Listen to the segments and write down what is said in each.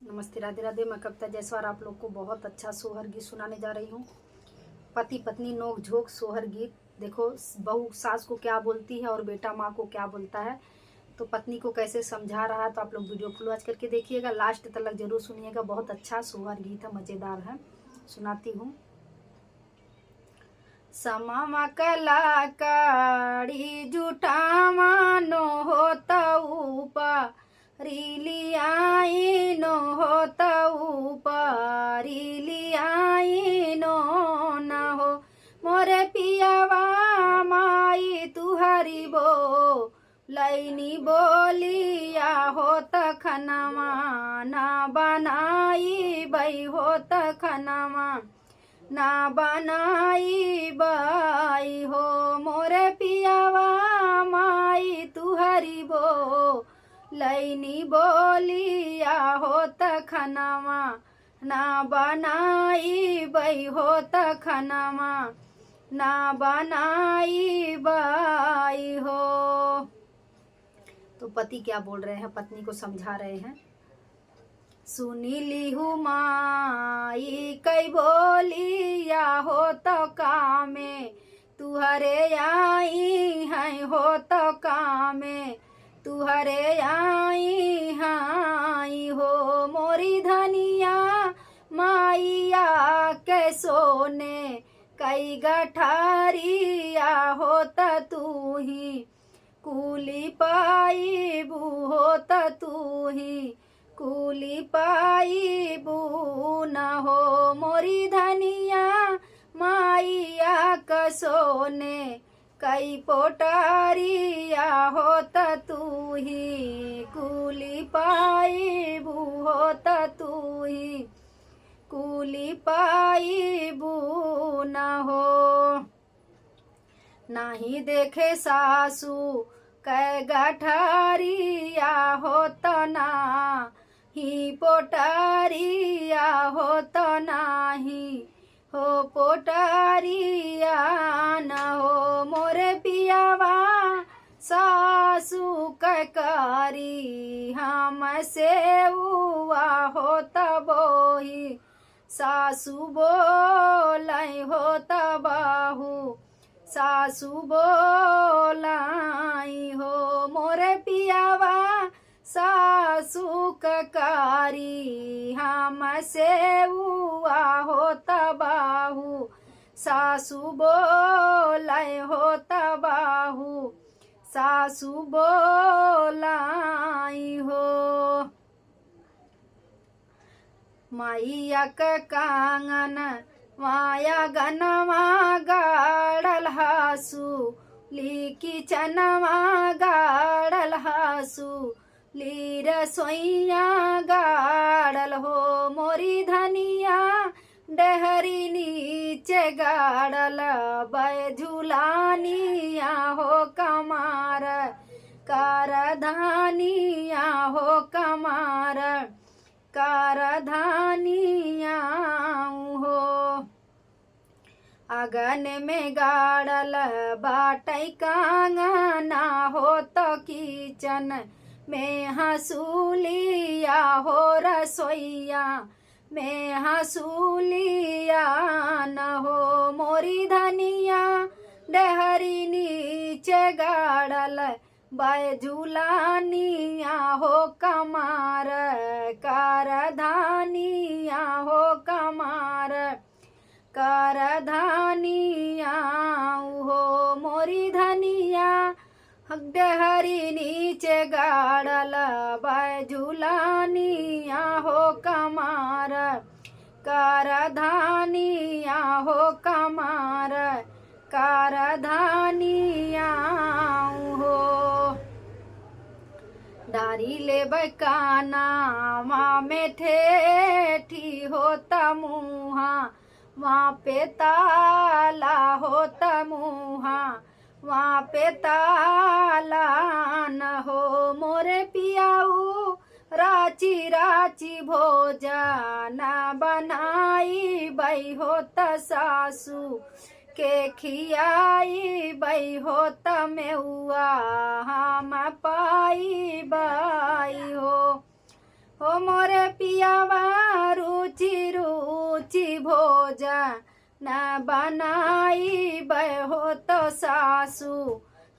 नमस्ते, राधे राधे। मैं कविता जायसवाल आप लोग को बहुत अच्छा सोहर गीत सुनाने जा रही हूँ। पति पत्नी नोक झोंक सोहर गीत। देखो, बहू सास को क्या बोलती है और बेटा माँ को क्या बोलता है, तो पत्नी को कैसे समझा रहा है। तो आप लोग वीडियो फुल वॉच करके देखिएगा, लास्ट तक जरूर सुनिएगा। बहुत अच्छा सोहर गीत है, मज़ेदार है। सुनाती हूँ। समामा कलाकारी जुटामा नो होता ऊपा रिलियाई नो होता ऊपा रिलियाई नो ना हो मोरे पियावा माई तुहरी बो लैनी बोलिया होत खनमा ना बनाई बई होत खनमा ना बनाई बाई हो मोरे पियावा माई तुहरी बो लैनी बोलिया होत खनमा ना बनाई बई होत खनमा ना बनाई बाई हो। तो पति क्या बोल रहे हैं, पत्नी को समझा रहे हैं। सुनी लिहू माई कई बोलिया हो तो कामे तुहरे आई हैं हो तो कामे तुहरे आई हाई हो मोरी धनिया माइया के सोने कई गठारिया हो तू ही कूली पाई बू हो तू ही कूली पाई बू न हो मोरी धनिया माइया कसोने कई पोटारिया हो तू ही कूली पाई बू हो तू ही कूली पाई बू न हो। नाही देखे सासू कै गठारिया हो तो ना ही पोटारिया हो तो नाही हो पोटारिया न हो मोरे पियावा सासू ककारी हम से हुआ हो तबोही सासू बोलाई हो तबाहू सासू बोलाई हो मोरे पियावा सासू ककारी हम से हुआ हो तबाहू सासू बोलाई हो तबाहू सासू बोलाई हो। माइया का कांगन माया गनवा गाड़ल हासू ली चनवा गाड़ल हासू ली रसोइया गाड़ल हो मोरी धनिया डहरी नीचे गाड़ल बैझुलानिया हो कमार कारधानिया हो कमार कारधानिया हो। अगन में गाड़ल बाटई कांगना हो तो किचन में हसूलिया हो रसोइया में हसूलिया न हो मोरी धनिया डहरी नीचे गाड़ल बैझुलानिया हो कमार कारधानिया हो कमार कारधानिया हो मोरी धनिया डहरी नीचे गाड़ल बैझुलानिया हो कमार कारधानिया हो कमार कारधानिया हो। डारी ले बकाना माँ में ठेठी होता मुहा वहाँ पे ताला होता मुहा वहाँ पे ताला न हो मोरे पियाऊ राची राची भोजन बनाई बई होता सासू के खियाई बई होत मेहुआ हम पाई बाई हो हो मोरे पियावा रुचि रुचि भोजन न बनाई बहो तो सासू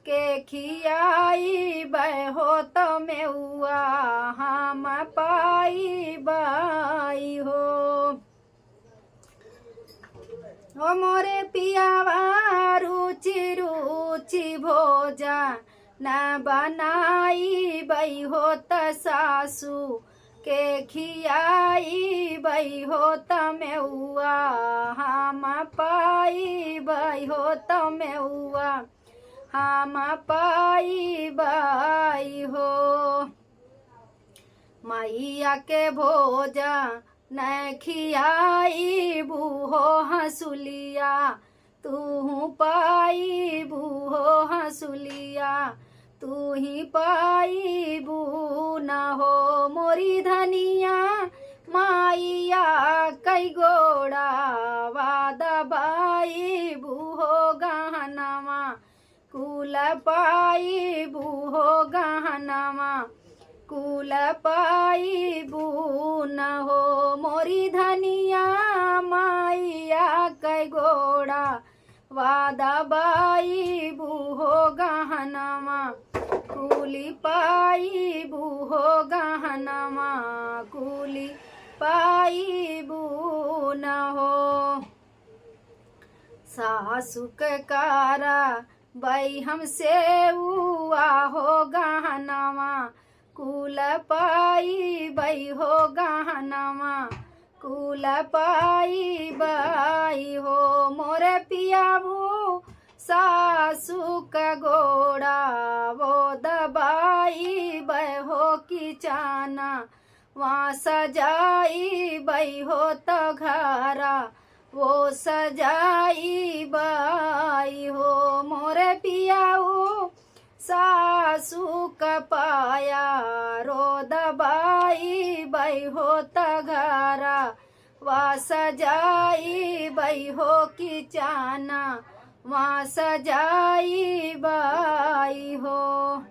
के खियाई बहो तो मेउआ हम पाई बाई हो। हो मोरे पियावा रुचि रुचि भोजन न बनाई बई हो त सासू के खियाई बई हो त मेउआ हम पाई बई हो त मेउआ हम पाई बाई हो। मैया के भोजन न खियाई बूहो हंसुलिया तू पाई बूहो हंसुलिया तू ही पाई बू न हो मोरी धनिया माइया कई गोड़ा वादा बाई बूहो गहनवा कुल पाई बूहो गहनवा कुल पाई बू न हो मोरी धनिया माइया कै गोड़ा वादा बाई बूहो गहनवा कुली पाई बूहो गहनवा कुली पाई बू न हो। सासु के कारा बई हमसे हुआ हो गहनवा कुल पाई बई हो गहनवा कुल पाई बाई हो मोरे पियाबू सासू का गोड़ा वो दबाई बई हो की चाना वहाँ सजाई बई हो तो घरा वो सजाई बाई हो मोरे पियाऊ सासू का पाया रो दबाई बई हो तघरा वा सजाई बई हो की चाना वहाँ सजाई बाई हो।